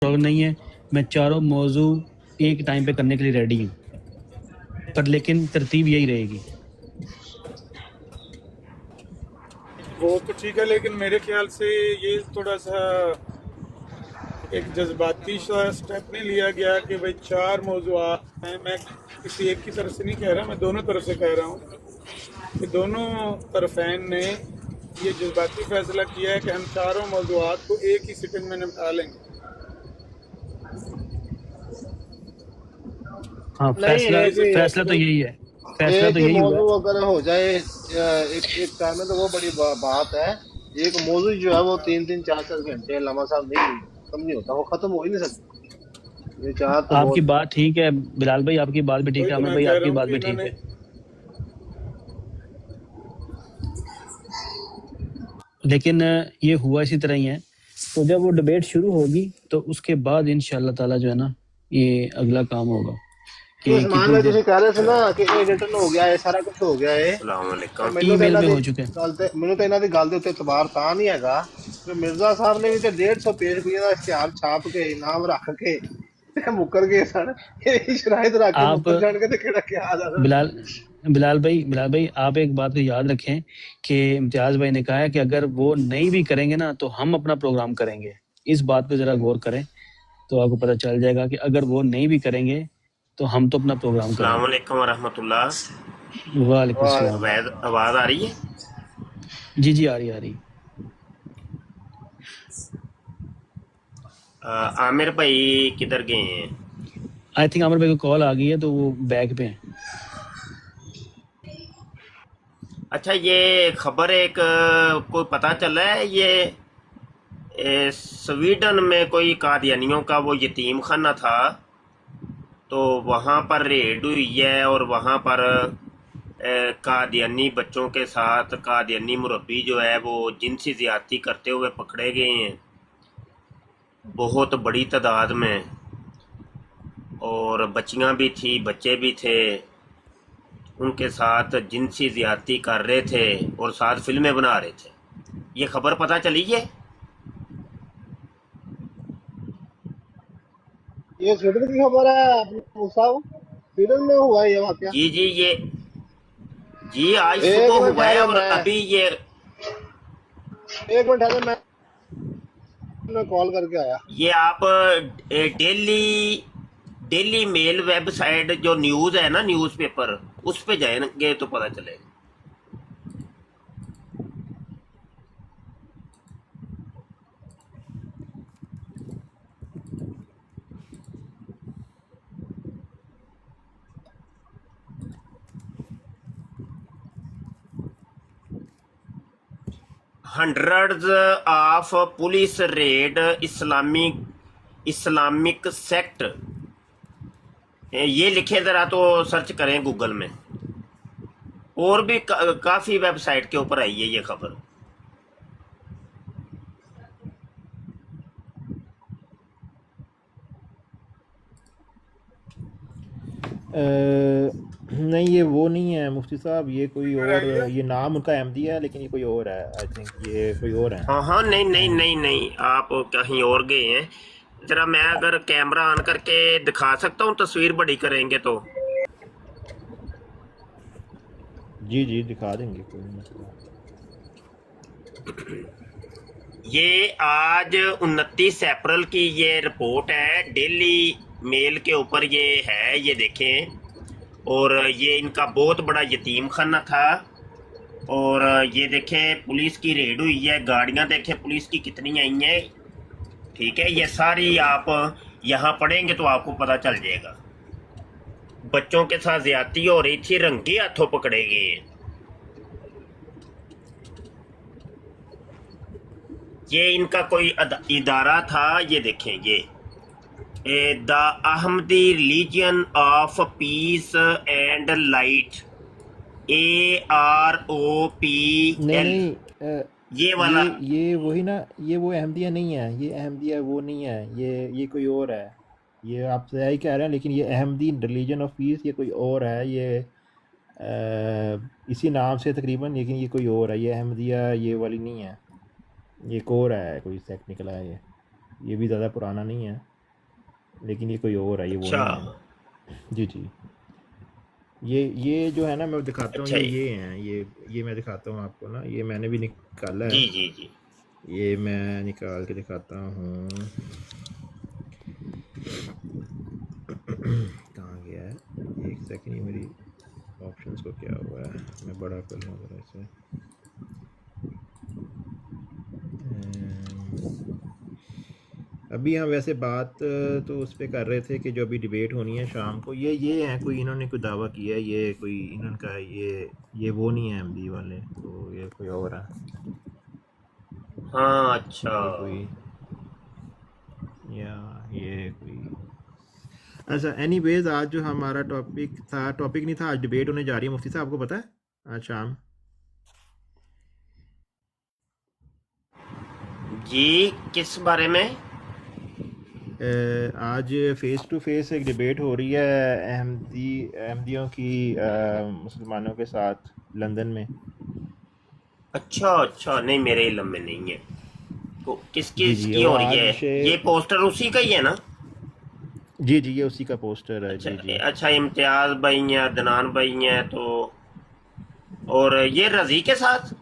शौक नहीं है। मैं चारों मौजू एक टाइम पे करने के लिए रेडी हूँ, पर लेकिन तरतीब यही रहेगी। वो तो ठीक है, लेकिन मेरे ख्याल से ये थोड़ा सा एक जज्बाती सा स्टेप नहीं लिया गया कि भाई चार मौजूआत हैं। मैं किसी एक की तरफ से नहीं कह रहा, मैं दोनों तरफ से कह रहा हूँ कि दोनों तरफैन ने ये जज्बाती फैसला किया है कि हम चारों मौजूआत को एक ही सिटिंग में निपटा लेंगे। हाँ, नहीं फैसला है कि फैसला तो यही है, फैसला एक तो ही यही हुआ है। मौजू अगर हो जाए एक एक टाइम में, तो वो बड़ी बात है। एक मौजू जो है वो 3 3 4 4 घंटे लम्हा साहब नहीं खत्म नहीं होता, वो खत्म हो ही नहीं सकता। ये चार तो आपकी बहुत। बात ठीक है बिलाल भाई, आपकी बात भी ठीक वही है, तो आमिर मैं भाई कह रहा आपकी हूँ बात कि भी ठीक इन्होंने है। लेकिन ये हुआ इसी तरह ही है। तो जब वो डिबेट शुरू होगी तो उसके बाद इंशाल्लाह ताला जो है ना, ये अगला काम होगा ये कि उस्मान कितनी भाई देर। तुम कह रहे थे ना कि ਇਹ ਰਿਟਰਨ ਹੋ ਗਿਆ, ਇਹ ਸਾਰਾ ਕੁਝ ਹੋ ਗਿਆ ਹੈ। अस्सलाम ਤੇ वालेकुम। ਮੈਨੂੰ ਤਾਂ ईमेल ਇਹਨਾਂ में ਦੀ हो चुके हैं। ਮੈਨੂੰ ਤਾਂ ਇਹਨਾਂ ਦੀ ਗੱਲ ਦੇ ਉੱਤੇ ਇਤਬਾਰ ਤਾਂ ਨਹੀਂ ਹੈਗਾ ਕਿ ਮਿਰਜ਼ਾ ਸਾਹਿਬ ਨੇ ਵੀ ਤੇ 150 ਪੇਜ ਕੋਈ ਦਾ ਇਸ਼ਤਿਹਾਰ ਛਾਪ ਕੇ ਇਨਾਮ ਰੱਖ ਕੇ ਤੇ ਮੁੱਕਰ ਗਏ ਸਨ। ਇਹ ਸ਼ਰਾਇਤ ਰੱਖ ਕੇ आप ਮੁੱਕਰ ਜਾਣਗੇ ਤੇ ਕਿਹੜਾ ਕਿਹਾ ਆ ਜਾਣਾ। बिलाल बिलाल भाई आप एक बात को याद रखें कि इम्तियाज भाई ने कहा है कि अगर वो नहीं भी करेंगे ना तो हम अपना प्रोग्राम करेंगे। इस बात पे जरा गौर करें तो आपको पता चल जाएगा कि अगर वो नहीं भी करेंगे तो हम तो अपना प्रोग्राम अस्सलाम करेंगे। वालेकुम वरहमतुल्लाह। वालेकुम सलाम। आवाज़ आ रही है? जी जी, आ रही। आमिर भाई किधर गए हैं? आई थिंक आमिर भाई को कॉल आ गई है तो वो बैग पे हैं। अच्छा, ये खबर एक कोई पता चला है, ये स्वीडन में कोई कादियानियों का वो यतीम खाना था, तो वहाँ पर रेड हुई है और वहाँ पर कादियानी बच्चों के साथ कादियानी मुरब्बी जो है वो जिनसी ज़्यादती करते हुए पकड़े गए हैं बहुत बड़ी तादाद में, और बच्चियाँ भी थी, बच्चे भी थे, उनके साथ जिनसी ज़्यादती कर रहे थे और साथ फिल्में बना रहे थे। ये खबर पता चली है? ये स्वीडन की खबर है अपने साहब, स्वीडन में हुआ है ये वाकया। जी जी, ये जी आज एक सुबह मिनट हुआ है ठहरे, और मैं अभी ये 1 मिनट ठहरे, मैं कॉल करके आया। ये आप डेली डेली मेल वेबसाइट जो न्यूज़ है ना, न्यूज़पेपर, उस पे जाएंगे तो पता चलेगा। 100s of police red Islamic sect, ये लिखे ज़रा तो सर्च करें गूगल में। और भी काफ़ी वेबसाइट के ऊपर आई है ये खबर। नहीं ये वो नहीं है मुफ्ती साहब, ये कोई खबर और, आई है। ये नाम उनका अहमदी है लेकिन ये कोई और है। आई थिंक ये कोई और है। हाँ हाँ, नहीं नहीं नहीं नहीं, आप कहीं और गए हैं। जरा मैं अगर कैमरा ऑन करके दिखा सकता हूँ, तस्वीर बड़ी करेंगे तो। जी जी दिखा देंगे, कोई मसला। ये आज 29 अप्रैल की ये रिपोर्ट है, डेली मेल के ऊपर ये है, ये देखें। और ये इनका बहुत बड़ा यतीम खाना था, और ये देखें पुलिस की रेड हुई है, गाड़ियाँ देखें पुलिस की कितनी आई हैं। ठीक है, ये सारी आप यहाँ पढ़ेंगे तो आपको पता चल जाएगा। बच्चों के साथ ज्यादती हो रही थी, रंगे हाथों पकड़े गए हैं। ये इनका कोई इदारा था, ये देखें, ये the Ahmadi religion of peace and light, AROPL, नहीं नहीं ये वाला। ये वही ना, ये वो अहमदिया नहीं है, ये अहमदिया वो नहीं है, ये कोई और है। ये आप सही कह रहे हैं, लेकिन ये अहमदी रिलीजन ऑफ पीस ये कोई और है। ये इसी नाम से तकरीबन, लेकिन ये कोई और है। ये अहमदिया ये वाली नहीं है, ये एक और है, कोई सेक्ट निकला है। ये भी ज़्यादा पुराना नहीं है। लेकिन ये कोई और है, ये वो अच्छा नहीं है। जी जी, ये जो है ना, मैं दिखाता हूँ, अच्छा ये हैं, ये मैं दिखाता हूँ आपको ना, ये मैंने भी निकाला है, जी जी जी ये मैं निकाल के दिखाता हूँ। कहाँ गया है, एक सेकंड, ये मेरी ऑप्शंस को क्या हुआ है, मैं बड़ा कर लूँ ज़रा इसे। अभी हम वैसे बात तो उस पे कर रहे थे कि जो अभी डिबेट होनी है शाम को, ये है, कोई इन्होंने कोई दावा किया है, ये कोई इन्होंने कहा ये वो नहीं है एमडी वाले, तो ये कोई और है, हाँ अच्छा ये कोई, या ये कोई। अच्छा, एनीवेज, आज जो हमारा टॉपिक नहीं था, आज डिबेट होने जा रही है मुफ्ती साहब, आपको पता है आज शाम? जी किस बारे में? आज फेस टू फेस एक डिबेट हो रही है अहमदियों की मुसलमानों के साथ लंदन में। अच्छा अच्छा, नहीं मेरे इल्म में नहीं है। तो किस जी किस जी, की वो हो रही आज है? से, ये पोस्टर उसी का ही है ना? जी जी, ये उसी का पोस्टर है। अच्छा जी जी, अच्छा, इम्तियाज भाई हैं, अदनान भाई हैं, तो और ये रजी के साथ।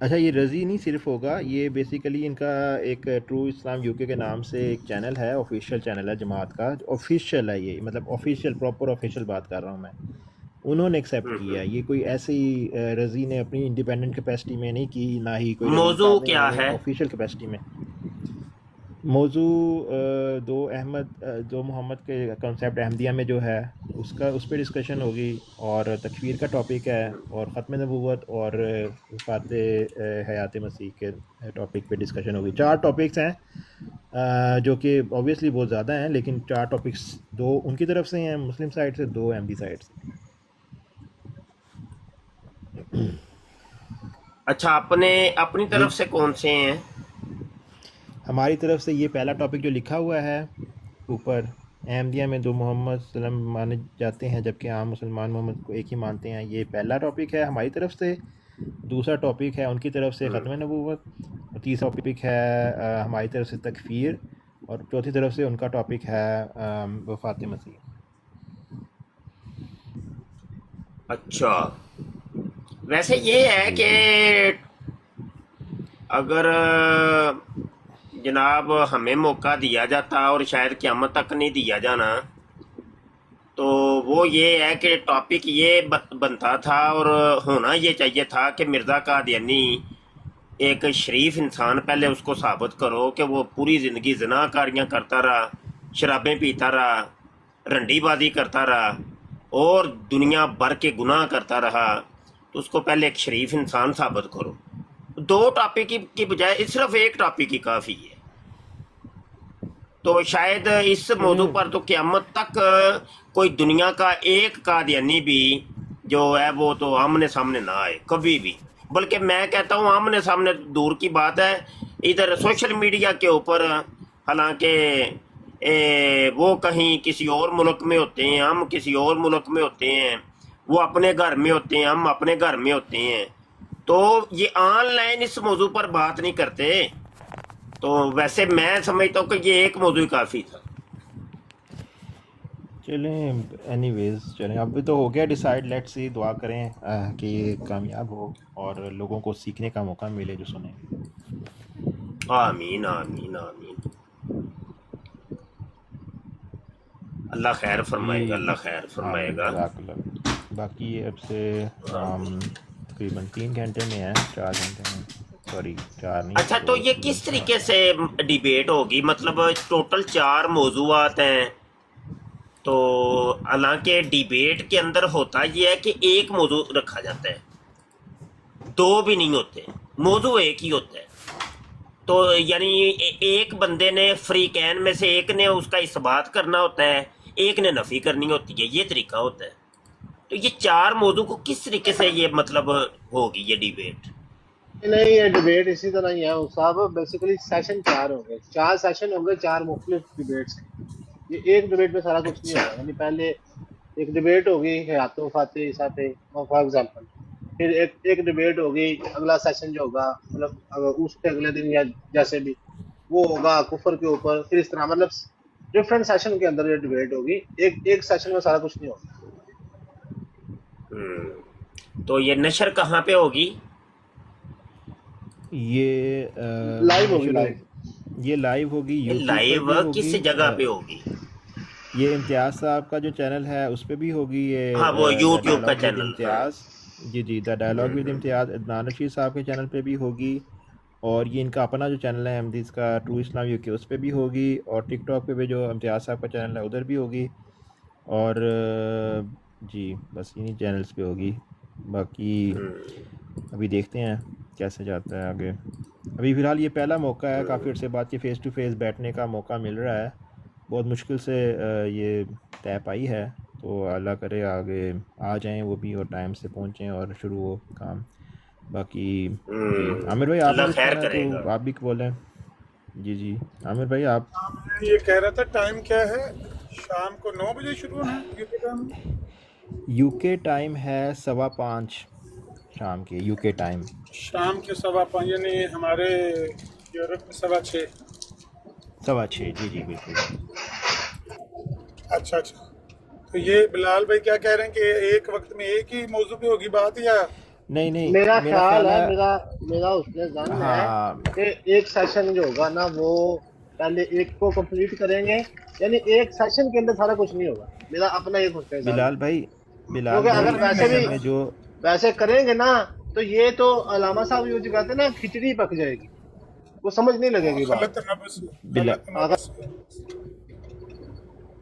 अच्छा, ये रज़ी नहीं सिर्फ होगा, ये बेसिकली इनका एक ट्रू इस्लाम यूके के नाम से एक चैनल है, ऑफिशियल चैनल है जमात का, ऑफिशियल है ये, मतलब ऑफिशियल, प्रॉपर ऑफिशियल बात कर रहा हूँ मैं। उन्होंने एक्सेप्ट किया, ये कोई ऐसे ही रज़ी ने अपनी इंडिपेंडेंट कैपेसिटी में नहीं की, ना ही कोई रज़ी मौजू साहब ने, क्या इन्होंने है? ऑफिशियल कैपेसिटी में। मौजू दो मोहम्मद के कॉन्सेप्ट अहमदिया में जो है उस पर डिस्कशन होगी, और तकफीर का टॉपिक है, और ख़त्म नबूवत और वफ़ात हयात मसीह के टॉपिक पे डिस्कशन होगी। 4 टॉपिक्स हैं, जो कि ऑब्वियसली बहुत ज़्यादा हैं, लेकिन 4 टॉपिक्स 2 उनकी तरफ से हैं मुस्लिम साइड से, 2 अहमदी साइड से। अच्छा, अपने अपनी ये तरफ से कौन से हैं? हमारी तरफ से ये पहला टॉपिक जो लिखा हुआ है ऊपर, अहमदिया में 2 मोहम्मद सल्लम माने जाते हैं, जबकि आम मुसलमान मोहम्मद को एक ही मानते हैं, ये पहला टॉपिक है हमारी तरफ से। दूसरा टॉपिक है उनकी तरफ से ख़त्म नबूवत, और तीसरा टॉपिक है हमारी तरफ से तकफीर, और चौथी तरफ से उनका टॉपिक है वफ़ात मसीह। अच्छा, वैसे ये है जी कि जी, अगर जनाब हमें मौका दिया जाता और शायद क़यामत तक नहीं दिया जाना, तो वो ये है कि टॉपिक ये बनता था और होना ये चाहिए था कि मिर्ज़ा कादियानी एक शरीफ इंसान, पहले उसको साबित करो कि वो पूरी ज़िंदगी ज़िनाकारियाँ करता रहा, शराबें पीता रहा, रंडीबाजी करता रहा और दुनिया भर के गुनाह करता रहा, तो उसको पहले एक शरीफ इंसान साबित करो। 2 टॉपिक की बजाय सिर्फ एक टॉपिक ही काफ़ी है। तो शायद इस मौजू चलें। पर तो क़यामत तक कोई दुनिया का एक कादियानी भी जो है वो तो आमने सामने ना आए कभी भी। बल्कि मैं कहता हूँ आमने सामने दूर की बात है, इधर सोशल मीडिया के ऊपर, हालांकि वो कहीं किसी और मुल्क में होते हैं, हम किसी और मुल्क में होते हैं, वो अपने घर में होते हैं, हम अपने घर में होते हैं, तो ये ऑनलाइन इस मौजू पर बात नहीं करते। तो वैसे मैं समझता हूँ कि ये एक मौजू काफ़ी था। चलें, एनीवेज, चलें, अब तो हो गया डिसाइड, लेट्स सी, दुआ करें कि ये कामयाब हो और लोगों को सीखने का मौका मिले जो सुने। आमीन आमीन आमीन, अल्लाह खैर फरमाएगा, जी, अल्लाह खैर आमीन, फरमाएगा। जज़ाकल्लाह। बाकी ये अब से तकरीबन 3 घंटे में है, 4 घंटे में, सॉरी 4 नहीं, अच्छा, तो ये किस तरीके से डिबेट होगी? मतलब टोटल 4 मौजूआत हैं, तो हालांकि डिबेट के अंदर होता ये है कि एक मौजू रखा जाता है, 2 भी नहीं होते, मौजू एक ही होता है। तो यानी एक बंदे ने फ्रीकैन में से एक ने उसका इस्बात करना होता है, एक ने नफ़ी करनी होती है, ये तरीका होता है। तो ये 4 मौजू को किस तरीके से ये मतलब होगी ये डिबेट? नहीं, ये डिबेट इसी तरह ही है साहब, बेसिकली सेशन 4 होंगे, 4 सेशन होंगे, 4 मुख्तलिफ डिबेट्स। ये एक डिबेट में सारा कुछ नहीं होगा, यानी पहले एक डिबेट होगी हयात वफात ईसा पे फॉर एग्जांपल, फिर एक डिबेट होगी, अगला सेशन जो होगा मतलब उसके अगले दिन या जैसे भी वो होगा कुफर के ऊपर, फिर इस तरह मतलब डिफरेंट सेशन के अंदर ये डिबेट होगी, एक सेशन में सारा कुछ नहीं होगा। तो ये नशर कहाँ पे होगी? ये लाइव होगी, नशर लाइव। ये लाइव होगी, ये यूट्यूब पर लाइव भी होगी। किस जगह पे होगी? ये इम्तियाज़ साहब का जो चैनल है उस पे भी होगी ये, हाँ, वो द यूट्यूब का डायलॉग विद चैनल। हाँ। इम्तियाज़। जी जी, द डायलॉग विद इम्तियाज़ अदनान रशीद साहब के चैनल पे भी होगी, और ये इनका अपना जो चैनल है अहमदीज़ का ट्रू इस्लाम यूके उस पे भी होगी, और टिकटॉक पे भी जो इम्तियाज़ साहब का चैनल है उधर भी होगी, और जी बस इन्हीं चैनल्स पे होगी। बाकी अभी देखते हैं कैसे जाता है आगे। अभी फ़िलहाल ये पहला मौका है, काफ़ी अर्से बाद ये फ़ेस टू फेस बैठने का मौका मिल रहा है, बहुत मुश्किल से ये तय पाई है, तो अल्लाह करे आगे आ जाएं वो भी और टाइम से पहुँचें और शुरू हो काम। बाकी जी आमिर भाई आपने अल्लाह कुछ खैर कहना है करेगा। तो आप भी बोलें। जी जी आमिर भाई आप। मैं ये कह रहा था टाइम क्या है, शाम को 9 बजे शुरू होना है यूके टाइम में? यूके टाइम है 5:15 शाम के यूके टाइम। शाम के 5:15 यानी हमारे यूरोप में 6:15। 6:15 जी जी बिल्कुल। अच्छा अच्छा। तो ये बिलाल भाई क्या कह रहे हैं कि एक वक्त में एक ही मौजू पे होगी बात, या नहीं नहीं मेरा ख्याल है, है। मेरा उसमें जन है हाँ कि एक सेशन जो होगा ना वो पहले एक को कंप्लीट करेंगे, यानी एक सेशन के अंदर सारा कुछ नहीं होगा। मेरा अपना एक होता है जन, बिलाल भाई क्योंकि अगर नहीं वैसे नहीं भी असल में जो वैसे करेंगे ना तो ये तो अलामा साहब यूज करते ना, खिचड़ी पक जाएगी, वो समझ नहीं लगेगी बात। गलत नब्स, बिला गलत नब्स।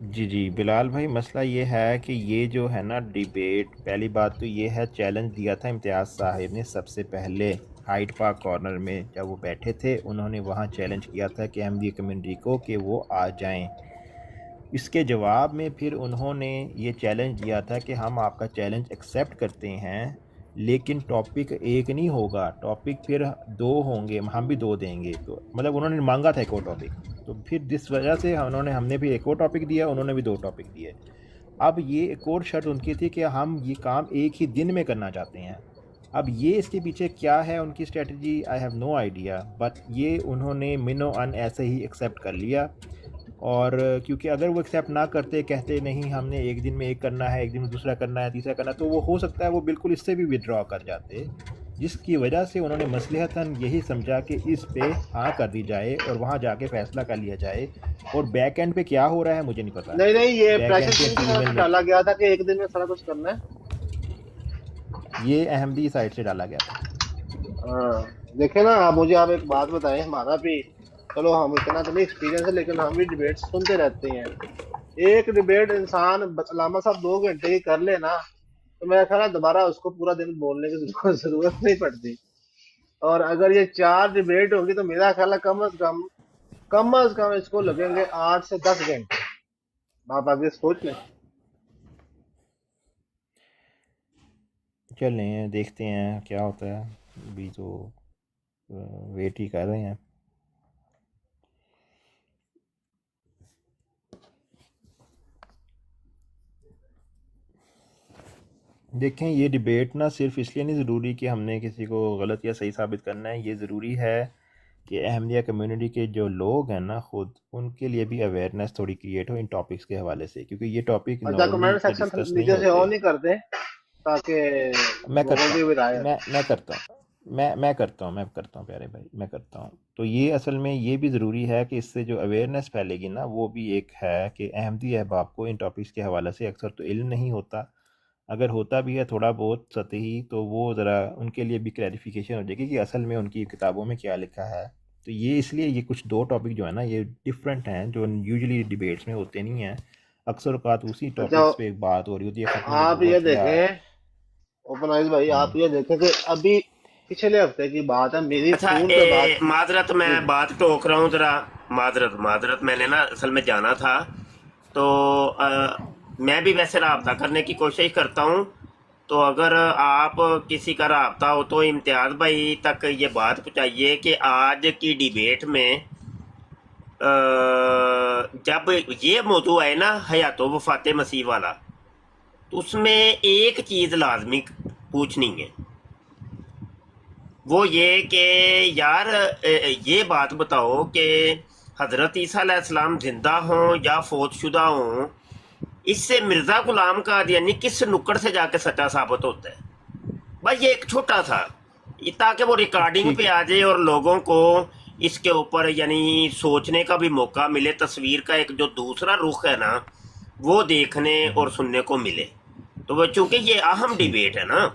जी जी बिलाल भाई मसला ये है कि ये जो है ना डिबेट, पहली बात तो ये है चैलेंज दिया था इम्तियाज़ साहिब ने सबसे पहले हाइड पार्क कॉर्नर में, जब वो बैठे थे उन्होंने वहाँ चैलेंज किया था कि अहमदी कम्युनिटी को कि वो आ जाएं। इसके जवाब में फिर उन्होंने ये चैलेंज दिया था कि हम आपका चैलेंज एक्सेप्ट करते हैं, लेकिन टॉपिक एक नहीं होगा, टॉपिक फिर 2 होंगे, हम भी 2 देंगे। तो मतलब उन्होंने मांगा था एक और टॉपिक, तो फिर जिस वजह से हमने भी एक और टॉपिक दिया, उन्होंने भी 2 टॉपिक दिए। अब ये एक और शर्त उनकी थी कि हम ये काम एक ही दिन में करना चाहते हैं। अब ये इसके पीछे क्या है उनकी strategy, I have no idea, but ये उन्होंने मिनो अन ऐसे ही एक्सेप्ट कर लिया। और क्योंकि अगर वो एक्सेप्ट ना करते, कहते नहीं हमने एक दिन में एक करना है, एक दिन में दूसरा करना है, तीसरा करना है, तो वो हो सकता है वो बिल्कुल इससे भी विड्रॉ कर जाते, जिसकी वजह से उन्होंने मसलहतन यही समझा कि इस पे हाँ कर दी जाए और वहाँ जाके फैसला कर लिया जाए। और बैक एंड पे क्या हो रहा है मुझे नहीं पता। नहीं नहीं, ये बैक प्रेशर एंड पे किन की ऐसी तरफ से ईमेल डाला गया था कि एक दिन में सारा कुछ करना है? ये अहमदी साइड से डाला गया था। हाँ, देखे ना आप, मुझे आप एक बात बताएं, हमारा भी चलो हम इतना तो नहीं एक्सपीरियंस है, लेकिन हम भी डिबेट सुनते रहते हैं। एक डिबेट इंसान अलामा साहब 2 घंटे की कर लेना, तो मेरा ख्याल है दोबारा उसको पूरा दिन बोलने की जरूरत नहीं पड़ती। और अगर ये 4 डिबेट होगी तो मेरा ख्याल है कम अज कम इसको लगेंगे 8 से 10 घंटे। आप आगे सोच लें। चलें देखते हैं क्या होता है, अभी तो वेट ही कर रहे हैं। देखें ये डिबेट ना सिर्फ इसलिए नहीं ज़रूरी कि हमने किसी को गलत या सही साबित करना है, ये ज़रूरी है कि अहमदिया कम्युनिटी के जो लोग हैं ना खुद, उनके लिए भी अवेयरनेस थोड़ी क्रिएट हो इन टॉपिक्स के हवाले से, क्योंकि ये टॉपिक अच्छा, नॉर्मली कमेंट इतने सेक्शन डिस्कस नहीं नीचे से होते। ऑन ही कर दें ताकि मैं लोगों करता की भी राय हूँ, हो। मैं करता हूँ, मैं करता हूँ प्यारे भाई, मैं करता हूँ। तो ये असल में ये भी ज़रूरी है कि इससे जो अवेयरनेस फैलेगी ना, वो भी एक है कि अहमदी अहबाब को इन टॉपिक्स के हवाले से अक्सर तो इल्म नहीं होता, अगर होता भी है थोड़ा बहुत सतही, तो वो ज़रा उनके लिए भी क्लैरिफिकेशन हो जाएगी कि असल में उनकी किताबों में क्या लिखा है। तो ये इसलिए ये कुछ 2 टॉपिक जो है ना ये डिफरेंट हैं, जो यूजुअली डिबेट्स में होते नहीं हैं। अक्सर औक़ात उसी अच्छा, टॉपिक्स पे एक बात हो रही होती है, ख़त्म आप ये नबूवत या देखें ओपनाइज भाई, आप ये देखें कि अभी पिछले हफ्ते की बात है, मेरी अच्छा, फोन पे बात। माजरत, जी मैं जी। बात टोक रहा हूँ ज़रा। माजरत मैंने ना असल में जाना था, तो मैं भी वैसे रब्ता करने की कोशिश करता हूँ। तो अगर आप किसी का रब्ता हो तो इम्तियाज़ भाई तक ये बात पहुँचाइए कि आज की डिबेट में जब ये मौजू है ना हयात वफ़ात मसीह वाला, तो उसमें एक चीज़ लाजमी पूछनी है, वो ये कि यार ये बात बताओ कि हजरत ईसा अलैहिस्सलाम जिंदा हों या फौतशुदा हों, इससे मिर्ज़ा गुलाम कादियानी किस नुक्कड़ से जाके सच्चा साबित होता है? भाई ये एक छोटा था, ताकि वो रिकॉर्डिंग ठीक पे आ जाए और लोगों को इसके ऊपर यानी सोचने का भी मौका मिले, तस्वीर का एक जो दूसरा रुख है ना वो देखने और सुनने को मिले। तो वो चूंकि ये अहम ठीक डिबेट है ना,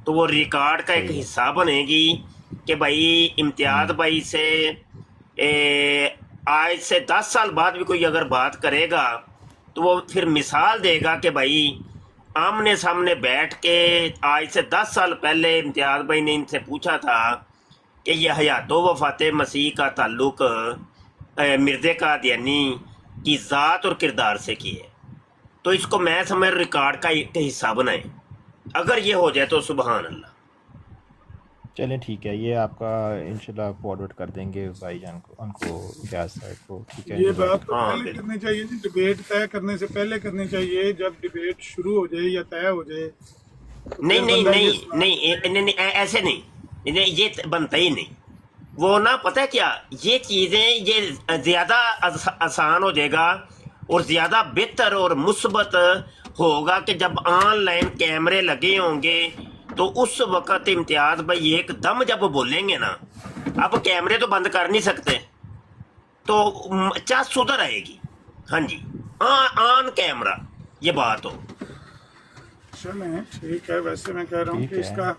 तो वो रिकॉर्ड का एक सही है। हिस्सा बनेगी कि भाई इम्तियाज़ भाई से आज से 10 साल बाद भी कोई अगर बात करेगा तो वो फिर मिसाल देगा कि भाई आमने सामने बैठ के आज से 10 साल पहले इम्तियाज़ भाई ने इनसे पूछा था कि यह हयातो वफ़ात मसीह का ताल्लुक मिर्ज़े कादियानी की ज़ात और किरदार से की है। तो इसको मैं समझ रिकॉर्ड का एक हिस्सा बनाएं। अगर ये हो जाए तो सुबहान अल्लाह। चलें ठीक है, ये आपका इंशाल्लाह फॉरवर्ड कर देंगे भाईजान को, उनको इम्तियाज़ साहब को। ठीक है, ये जज़ाक बात तो हाँ पहले बिल्कुल। करनी चाहिए जी, डिबेट तय करने से पहले करनी चाहिए। जब डिबेट शुरू हो जाए या तय हो जाए नहीं फिर नहीं बंदा ये नहीं सवाल नहीं करे। नहीं, ऐसे नहीं, ये बनता ही नहीं। वो ना पता है क्या, ये चीज़ें ये ज़्यादा आसान हो जाएगा और ज़्यादा बेहतर और मुस्बत होगा कि जब ऑनलाइन कैमरे लगे होंगे तो उस वक़्त इम्तियाज़ भाई एकदम जब बोलेंगे ना, अब कैमरे तो बंद कर नहीं सकते, तो चाह सुधर आएगी। हाँ जी, ऑन कैमरा ये बात हो। चलें ठीक है। वैसे मैं कह रहा हूँ ठीक कि है। इसका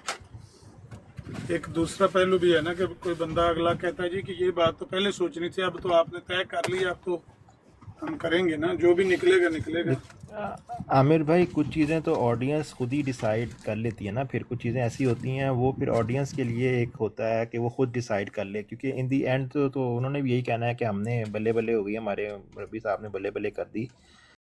एक दूसरा पहलू भी है ना कि कोई बंदा अगला कहता है जी कि ये बात तो पहले सोचनी थी, अब तो आपने तय कर लिया, अब तो हम करेंगे ना, जो भी निकलेगा निकलेगा। आमिर भाई, कुछ चीज़ें तो ऑडियंस खुद ही डिसाइड कर लेती है ना, फिर कुछ चीज़ें ऐसी होती हैं वो फिर ऑडियंस के लिए एक होता है कि वो खुद डिसाइड कर ले, क्योंकि इन दी एंड तो उन्होंने भी यही कहना है कि हमने बल्ले बल्ले हो गई, हमारे रबी साहब ने बल्ले बल्ले कर दी।